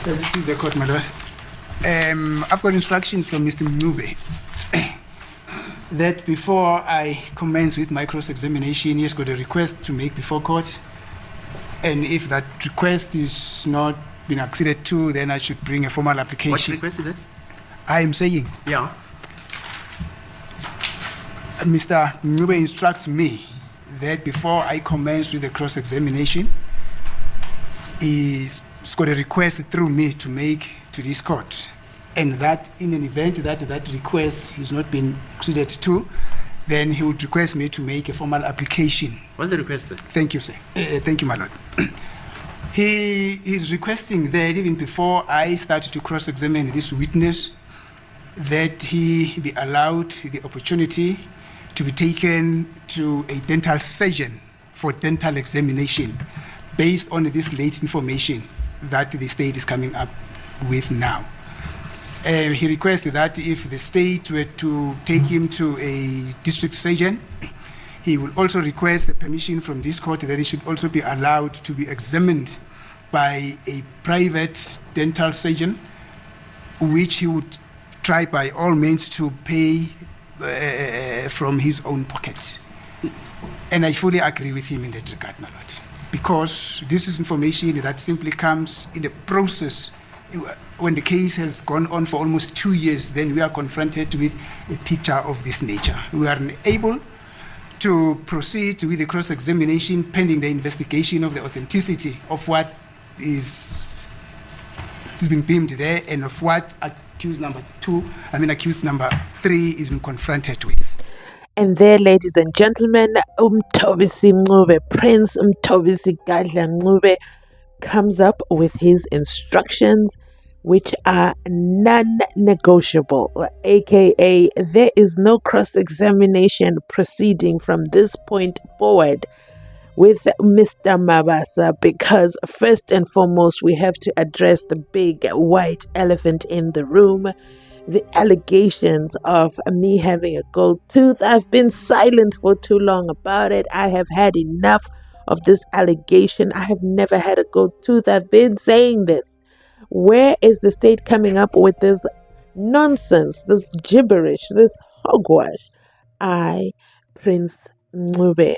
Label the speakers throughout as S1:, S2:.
S1: As it is the court, my lord. I've got instructions from Mr. Mncube that before I commence with my cross-examination, he has got a request to make before court. And if that request is not been acceded to, then I should bring a formal application.
S2: What request is it?
S1: I am saying,
S2: Yeah.
S1: Mr. Mncube instructs me that before I commence with the cross-examination, he's got a request through me to make to this court. And that in an event that that request has not been acceded to, then he would request me to make a formal application.
S2: What's the request, sir?
S1: Thank you, sir. Thank you, my lord. He is requesting that even before I start to cross-examine this witness, that he be allowed the opportunity to be taken to a dental surgeon for dental examination based on this late information that the state is coming up with now. He requested that if the state were to take him to a district surgeon, he will also request the permission from this court that he should also be allowed to be examined by a private dental surgeon, which he would try by all means to pay from his own pocket. And I fully agree with him in that regard, my lord, because this is information that simply comes in the process. When the case has gone on for almost 2 years, then we are confronted with a picture of this nature. We are unable to proceed with the cross-examination pending the investigation of the authenticity of what is being beamed there and of what accused number 3 is being confronted with.
S3: And there, ladies and gentlemen, Mthobisi Mncube, Prince Mthobisi Mncube, comes up with his instructions, which are non-negotiable, aka there is no cross-examination proceeding from this point forward with Mr. Mabasa, because first and foremost we have to address the big white elephant in the room, the allegations of me having a gold tooth. I've been silent for too long about it. I have had enough of this allegation. I have never had a gold tooth. I've been saying this. Where is the state coming up with this nonsense, this gibberish, this hogwash? I, Prince Mncube,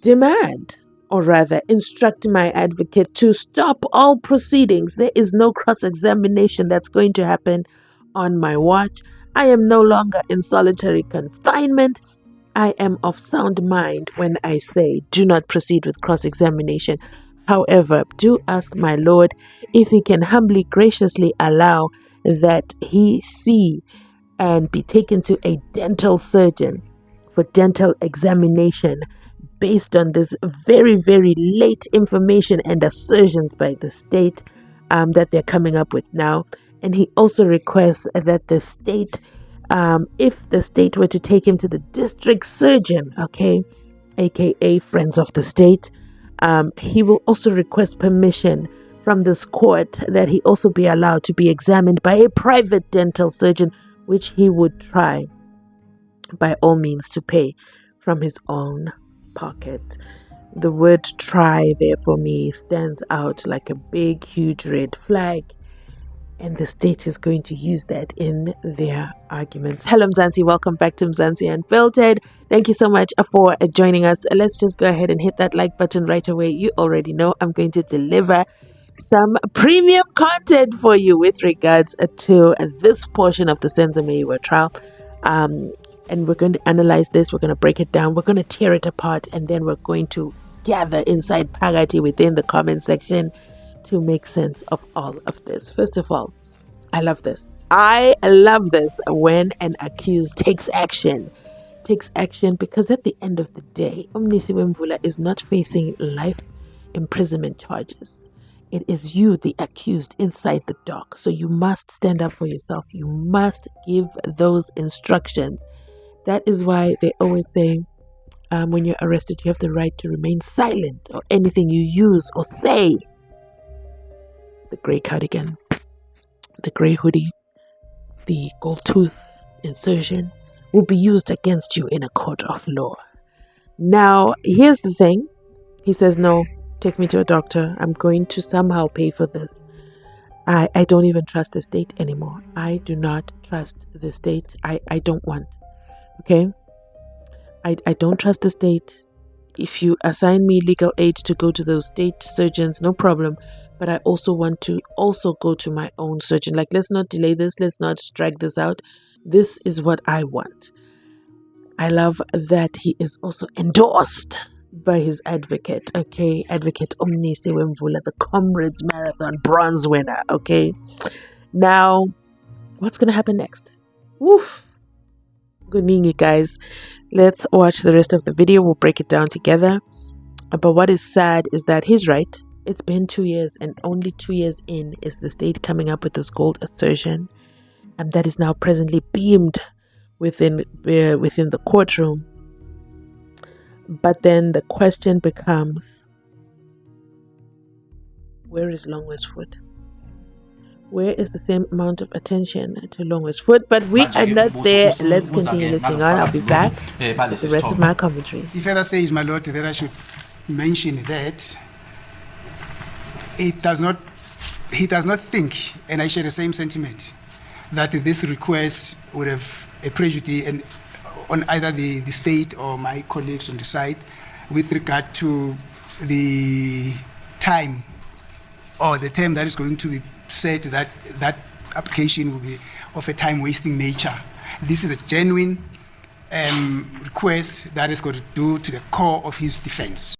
S3: demand, or rather instruct my advocate to stop all proceedings. There is no cross-examination that's going to happen on my watch. I am no longer in solitary confinement. I am of sound mind when I say do not proceed with cross-examination. However, do ask my lord if he can humbly, graciously allow that he see and be taken to a dental surgeon for dental examination based on this very, very late information and assertions by the state that they're coming up with now. And he also requests that the state, if the state were to take him to the district surgeon, okay, aka friends of the state, he will also request permission from this court that he also be allowed to be examined by a private dental surgeon, which he would try by all means to pay from his own pocket. The word try there for me stands out like a big, huge red flag. And the state is going to use that in their arguments. Hello, Mzansi. Welcome back to Mzansi Unfiltered. Thank you so much for joining us. Let's just go ahead and hit that like button right away. You already know I'm going to deliver some premium content for you with regards to this portion of the SENZO MEYIWA trial. And we're going to analyze this. We're going to break it down. We're going to tear it apart. And then we're going to gather inside Pagati within the comment section to make sense of all of this. First of all, I love this. I love this when an accused takes action. Because at the end of the day, Mnisiwe Mvula is not facing life imprisonment charges. It is you, the accused, inside the dock. So you must stand up for yourself. You must give those instructions. That is why they always say, when you're arrested, you have the right to remain silent, or anything you use or say. The grey cardigan, the grey hoodie, the gold tooth insertion will be used against you in a court of law. Now, here's the thing. He says, no, take me to a doctor. I'm going to somehow pay for this. I don't even trust the state anymore. I do not trust the state. I don't want. Okay? I don't trust the state. If you assign me legal aid to go to those state surgeons, no problem. But I also want to also go to my own surgeon. Like, let's not delay this. Let's not drag this out. This is what I want. I love that he is also endorsed by his advocate. Okay, Advocate Mnisi Wemvula, the Comrades Marathon bronze winner. Okay, now what's gonna happen next? Woof. Good evening, guys. Let's watch the rest of the video. We'll break it down together. But what is sad is that he's right. It's been 2 years, and only 2 years in is the state coming up with this gold assertion, and that is now presently beamed within the courtroom. But then the question becomes, where is Longway's foot? Where is the same amount of attention to Longway's foot? But we are not there. Let's continue listening on. I'll be back with the rest of my commentary.
S1: He further says, my lord, that I should mention that he does not think, and I share the same sentiment, that this request would have a prejudice on either the state or my colleagues on the side with regard to the time or the term that is going to be said, that application will be of a time-wasting nature. This is a genuine request that is going to do to the core of his defense.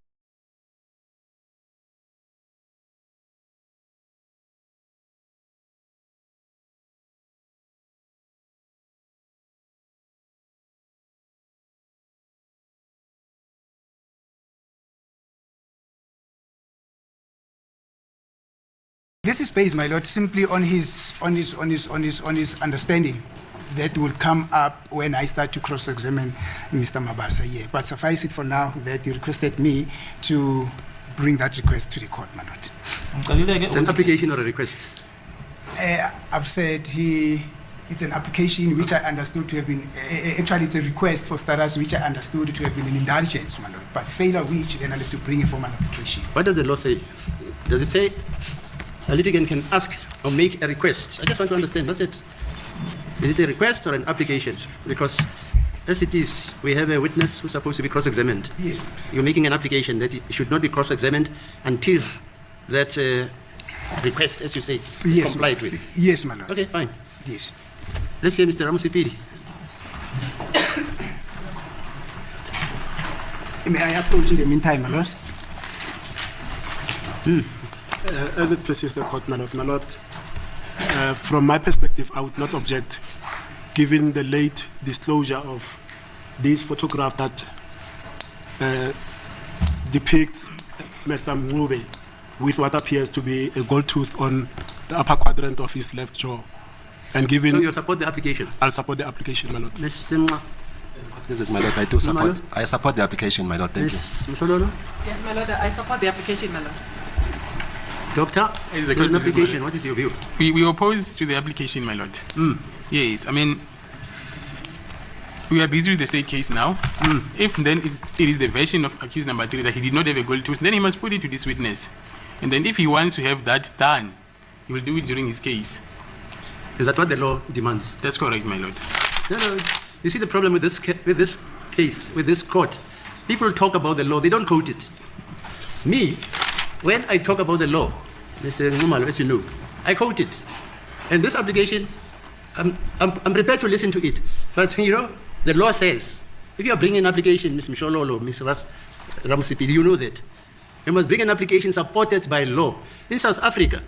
S1: This is based, my lord, simply on his understanding that will come up when I start to cross-examine Mr. Mabasa here. But suffice it for now that he requested me to bring that request to the court, my lord.
S2: It's an application or a request?
S1: I've said it's an application which I understood to have been, actually it's a request for status which I understood to have been an indulgence, my lord. But failure which, then I'll have to bring a formal application.
S2: What does the law say? Does it say a litigant can ask or make a request? I just want to understand, that's it. Is it a request or an application? Because as it is, we have a witness who's supposed to be cross-examined.
S1: Yes, please.
S2: You're making an application that it should not be cross-examined until that request, as you say, is complied with.
S1: Yes, my lord.
S2: Okay, fine.
S1: Yes.
S2: Let's hear Mr. Ramsipidi.
S1: May I approach in the meantime, my lord?
S4: As it pleases the court, my lord, from my perspective, I would not object, given the late disclosure of this photograph that depicts Mr. Mncube with what appears to be a gold tooth on the upper quadrant of his left jaw. And given,
S2: So you support the application?
S4: I'll support the application, my lord.
S2: Ms. Simwa.
S5: This is my lord. I do support. I support the application, my lord. Thank
S2: Ms. Msololo.
S6: Yes, my lord, I support the application, my lord.
S2: Doctor,
S7: It's
S2: there's
S7: a
S2: an
S7: good
S2: application. What is your view?
S7: We oppose to the application, my lord. Yes, I mean, we are busy with the state case now. If then it is the version of accused number 3 that he did not have a gold tooth, then he must put it to this witness. And then if he wants to have that done, he will do it during his case.
S2: Is that what the law demands?
S7: That's correct, my lord.
S2: No. You see the problem with this case, with this court, people talk about the law, they don't quote it. Me, when I talk about the law, Mr. Ngumalo, as you know, I quote it. And this application, I'm prepared to listen to it. But, you know, the law says, if you are bringing an application, Ms. Mshololo, Ms. Ramsipi, you know that. You must bring an application supported by law. In South Africa,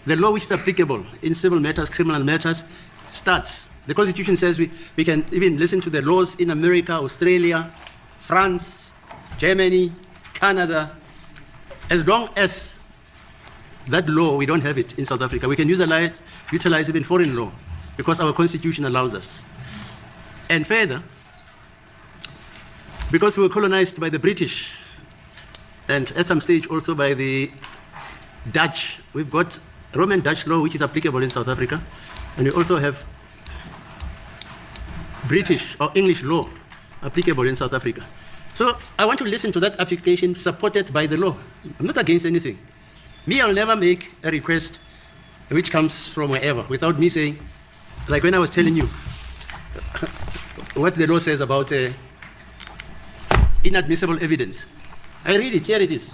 S2: the law which is applicable in civil matters, criminal matters, starts. The Constitution says we can even listen to the laws in America, Australia, France, Germany, Canada. As long as that law, we don't have it in South Africa, we can utilize even foreign law because our Constitution allows us. And further, because we were colonized by the British and at some stage also by the Dutch, we've got Roman Dutch law which is applicable in South Africa, and we also have British or English law applicable in South Africa. So I want to listen to that application supported by the law. I'm not against anything. Me, I'll never make a request which comes from wherever, without me saying, like when I was telling you what the law says about inadmissible evidence. I read it, here it is.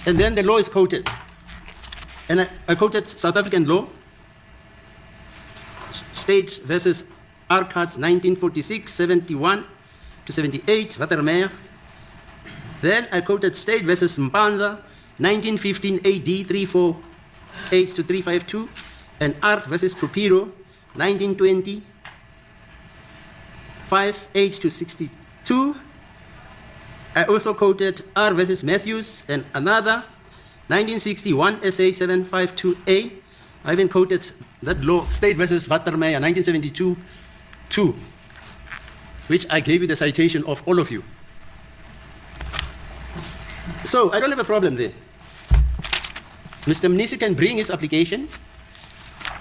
S2: And then the law is quoted. And I quoted South African law, State versus Arcats 1946, 71 to 78, Watermeer. Then I quoted State versus Mpanza, 1915 AD 348 to 352, and Art versus Torpedo, 1920, 58 to 62. I also quoted R versus Matthews and another, 1961 SA 752A. I even quoted that law, State versus Watermeer, 1972, 2, which I gave you the citation of all of you. So I don't have a problem there. Mr. Mnisi can bring his application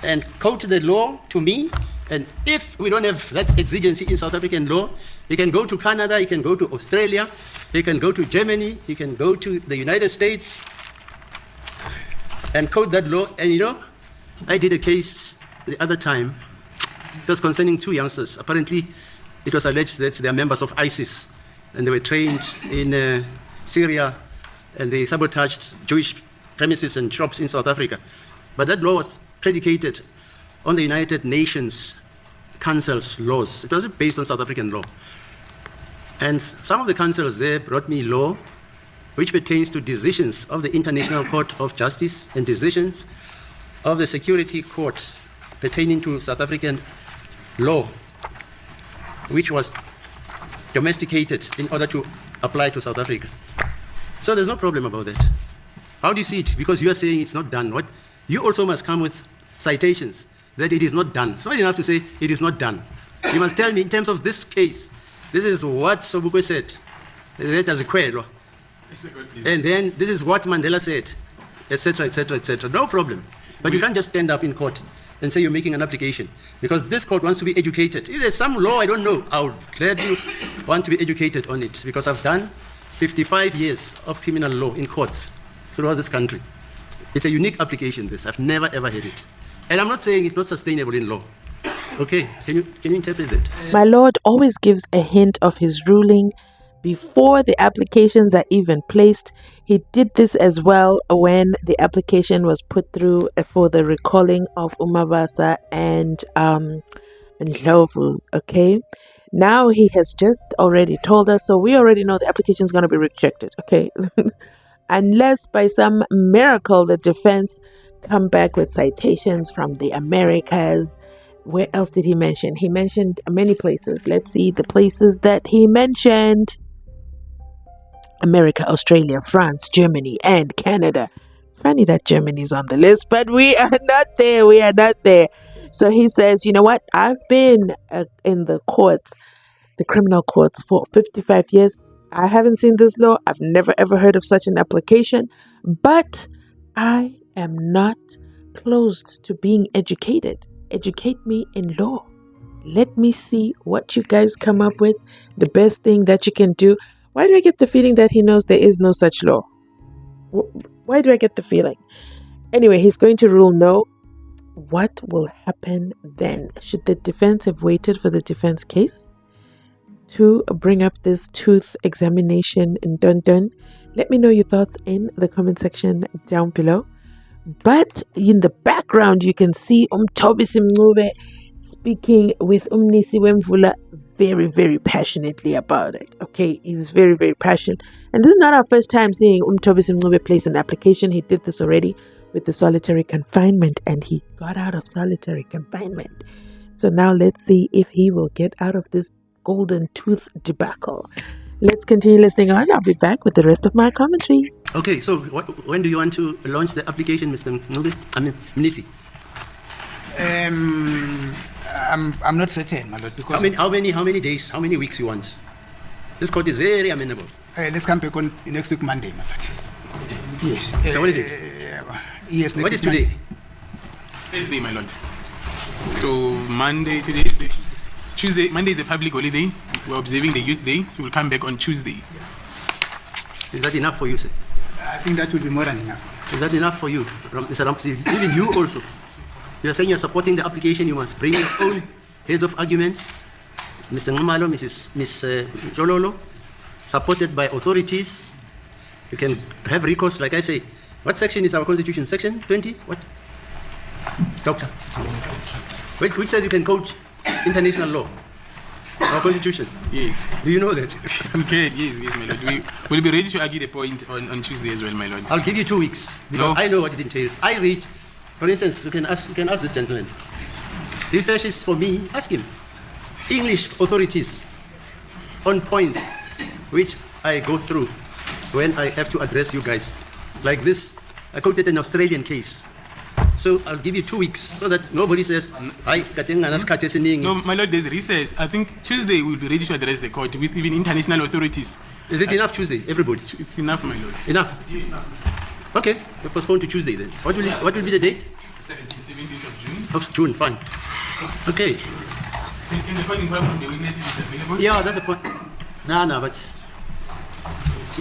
S2: and quote the law to me, and if we don't have that exigency in South African law, he can go to Canada, he can go to Australia, he can go to Germany, he can go to the United States and quote that law. And you know, I did a case the other time. It was concerning two youngsters. Apparently, it was alleged that they are members of ISIS and they were trained in Syria and they sabotaged Jewish premises and shops in South Africa. But that law was predicated on the United Nations Council's laws. It wasn't based on South African law. And some of the councils there brought me law which pertains to decisions of the International Court of Justice and decisions of the Security Court pertaining to South African law, which was domesticated in order to apply to South Africa. So there's no problem about that. How do you see it? Because you are saying it's not done. What? You also must come with citations that it is not done. It's not enough to say it is not done. You must tell me in terms of this case, this is what Sobukwe said. That as a query. And then this is what Mandela said, etc., etc., etc. No problem. But you can't just stand up in court and say you're making an application, because this court wants to be educated. If there's some law I don't know, I would gladly want to be educated on it, because I've done 55 years of criminal law in courts throughout this country. It's a unique application, this. I've never ever had it. And I'm not saying it's not sustainable in law. Okay, can you interpret that?
S3: My lord always gives a hint of his ruling before the applications are even placed. He did this as well when the application was put through for the recalling of Umabasa and Ndlovu. Okay, now he has just already told us, so we already know the application is going to be rejected. Okay, unless by some miracle the defense come back with citations from the Americas. Where else did he mention? He mentioned many places. Let's see the places that he mentioned. America, Australia, France, Germany, and Canada. Funny that Germany is on the list, but we are not there. We are not there. So he says, you know what? I've been in the courts, the criminal courts, for 55 years. I haven't seen this law. I've never ever heard of such an application, but I am not closed to being educated. Educate me in law. Let me see what you guys come up with, the best thing that you can do. Why do I get the feeling that he knows there is no such law? Why do I get the feeling? Anyway, he's going to rule no. What will happen then? Should the defense have waited for the defense case to bring up this tooth examination in dun? Let me know your thoughts in the comment section down below. But in the background, you can see Mthobisi Mncube speaking with Mnisi Wemvula very, very passionately about it. Okay, he's very, very passionate. And this is not our first time seeing Mthobisi Mncube place an application. He did this already with the solitary confinement, and he got out of solitary confinement. So now let's see if he will get out of this golden tooth debacle. Let's continue listening on. I'll be back with the rest of my commentary.
S2: Okay, so when do you want to launch the application, Mr. Mncube? I mean, Mnisi.
S1: I'm not certain, my lord, because
S2: how many days, how many weeks you want? This court is very amenable.
S1: Let's come back on next week Monday, my lord. Yes.
S2: So what is it?
S1: Yes. Next
S2: What is
S1: week,
S2: today?
S1: Monday.
S7: Thursday, my lord. So Monday today, Tuesday. Monday is a public holiday. We're observing the Youth Day, so we'll come back on Tuesday.
S2: Is that enough for you, sir?
S1: I think that will be more than enough.
S2: Is that enough for you, Mr. Ramsey? Even you also. You're saying you're supporting the application, you must bring your own heads of argument. Mr. Ngumalo, Ms. Jololo, supported by authorities. You can have recourse, like I say. What section is our constitution? Section 20? What? Doctor. Which says you can quote international law? Our constitution.
S7: Yes.
S2: Do you know that?
S7: Okay, yes, my lord. We will be ready to argue the point on Tuesday as well, my lord.
S2: I'll give you 2 weeks because
S7: No.
S2: I know what it entails. I read, for instance, you can ask this gentleman. If he fetches for me, ask him. English authorities on points which I go through when I have to address you guys. Like this, I quoted an Australian case. So I'll give you 2 weeks so that nobody says,
S7: No, my lord, there's recess. I think Tuesday we'll be ready to address the court with even international authorities.
S2: Is it enough Tuesday, everybody?
S7: It's enough, my lord.
S2: Enough? Okay, we postpone to Tuesday then. What will be the date?
S7: 17th of June.
S2: Of June, fine. Okay.
S7: Can the court inquire from the witnesses is available?
S2: Yeah, that's the point. No, but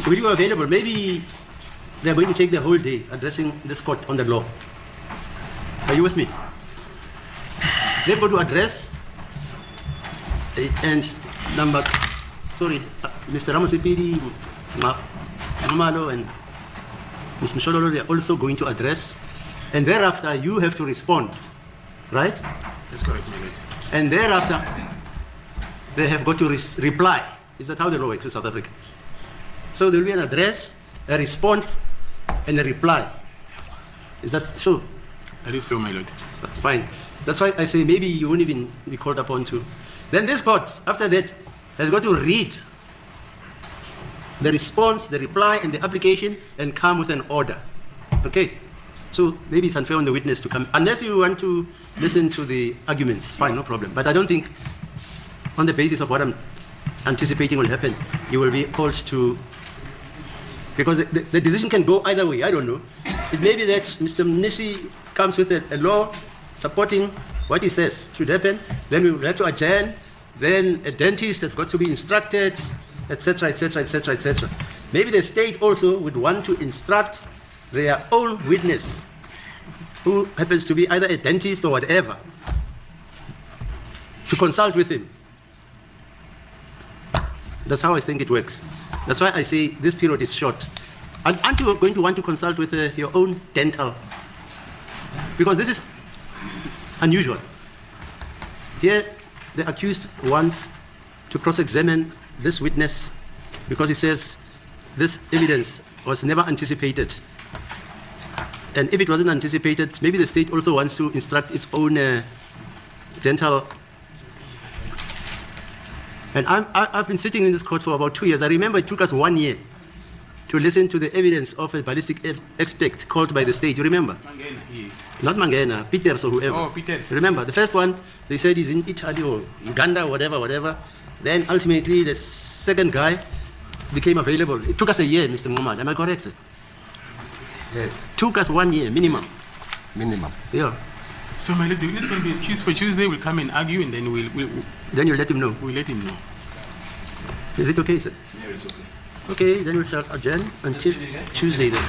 S2: will you be available? Maybe they're going to take the whole day addressing this court on the law. Are you with me? They're going to address and Mr. Ramasipidi, Ngumalo and Ms. Mshololo, they're also going to address, and thereafter you have to respond, right?
S7: That's correct, my lord.
S2: And thereafter they have got to reply. Is that how the law works in South Africa? So there will be an address, a response, and a reply. Is that so?
S7: That is so, my lord.
S2: Fine. That's why I say maybe you won't even be called upon to. Then this court, after that, has got to read the response, the reply, and the application and come with an order. Okay? So maybe it's unfair on the witness to come. Unless you want to listen to the arguments, fine, no problem. But I don't think on the basis of what I'm anticipating will happen, you will be called to. Because the decision can go either way, I don't know. It may be that Mr. Mnisi comes with a law supporting what he says should happen, then we will have to adjourn, then a dentist has got to be instructed, etc., etc., etc., etc. Maybe the state also would want to instruct their own witness, who happens to be either a dentist or whatever, to consult with him. That's how I think it works. That's why I say this period is short. Aren't you going to want to consult with your own dental? Because this is unusual. Here, the accused wants to cross-examine this witness because he says this evidence was never anticipated. And if it wasn't anticipated, maybe the state also wants to instruct its own dental. And I've been sitting in this court for about 2 years. I remember it took us 1 year to listen to the evidence of a ballistic expert called by the state. You remember?
S7: Mangena, yes.
S2: Not Mangena, Peters or whoever.
S7: Oh, Peters.
S2: Remember, the first one, they said he's in Italy or Uganda, whatever. Then ultimately, the second guy became available. It took us a year, Mr. Muhammad. Am I correct, sir?
S5: Yes,
S2: Took us 1 year, minimum.
S5: minimum.
S2: Yeah.
S7: So, my lord, the witness can be excused for Tuesday. We'll come and argue, and then we'll
S2: Then you let him know.
S7: let him know.
S2: Is it okay, sir?
S7: Yeah, it's okay.
S2: Okay, then we'll start adjourn until Tuesday then.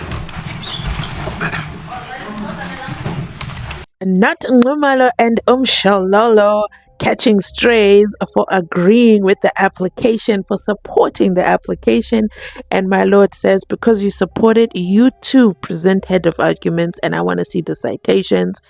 S3: Not Ngumalo and Mshololo catching strays for agreeing with the application, for supporting the application. And my lord says, because you support it, you too present head of arguments, and I want to see the citations.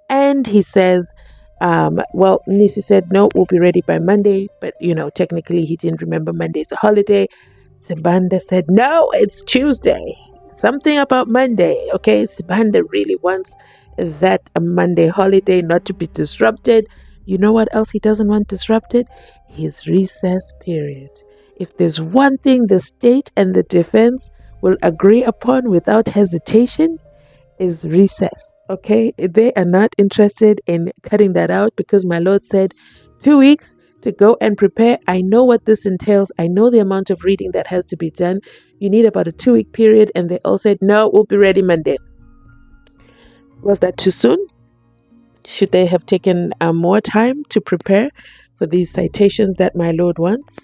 S3: And he says, well, Nisi said, no, we'll be ready by Monday. But, technically he didn't remember Monday's a holiday. Sibanda said, no, it's Tuesday. Something about Monday. Okay, Sibanda really wants that Monday holiday not to be disrupted. You know what else he doesn't want disrupted? His recess period. If there's one thing the state and the defense will agree upon without hesitation, is recess. Okay, they are not interested in cutting that out because my lord said 2 weeks to go and prepare. I know what this entails. I know the amount of reading that has to be done. You need about a 2-week period, and they all said no, we'll be ready Monday. Was that too soon? Should they have taken more time to prepare for these citations that my lord wants?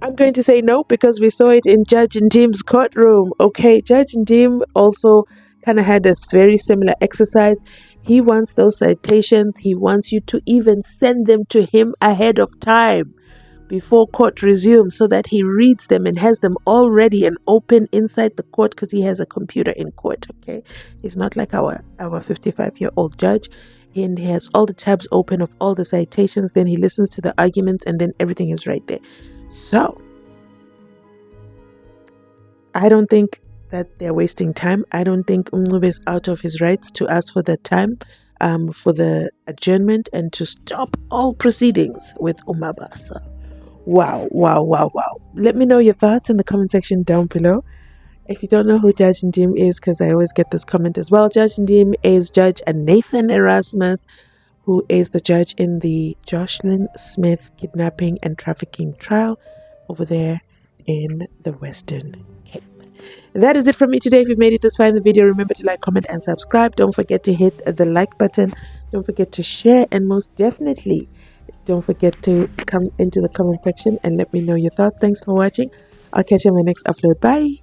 S3: I'm going to say no because we saw it in Judge Ndim's courtroom. Okay, Judge Ndim also kind of had a very similar exercise. He wants those citations. He wants you to even send them to him ahead of time before court resumes so that he reads them and has them all ready and open inside the court because he has a computer in court. Okay, he's not like our 55-year-old judge. And he has all the tabs open of all the citations. Then he listens to the arguments and then everything is right there. So, I don't think that they're wasting time. I don't think Mncube is out of his rights to ask for the time for the adjournment and to stop all proceedings with Umabasa. Wow. Let me know your thoughts in the comment section down below. If you don't know who Judge Ndim is, because I always get this comment as well, Judge Ndim is Judge Nathan Erasmus, who is the judge in the Jocelyn Smith kidnapping and trafficking trial over there in the Western Cape. That is it from me today. If you've made it this far in the video, remember to like, comment, and subscribe. Don't forget to hit the like button. Don't forget to share. And most definitely, don't forget to come into the comment section and let me know your thoughts. Thanks for watching. I'll catch you on my next upload. Bye.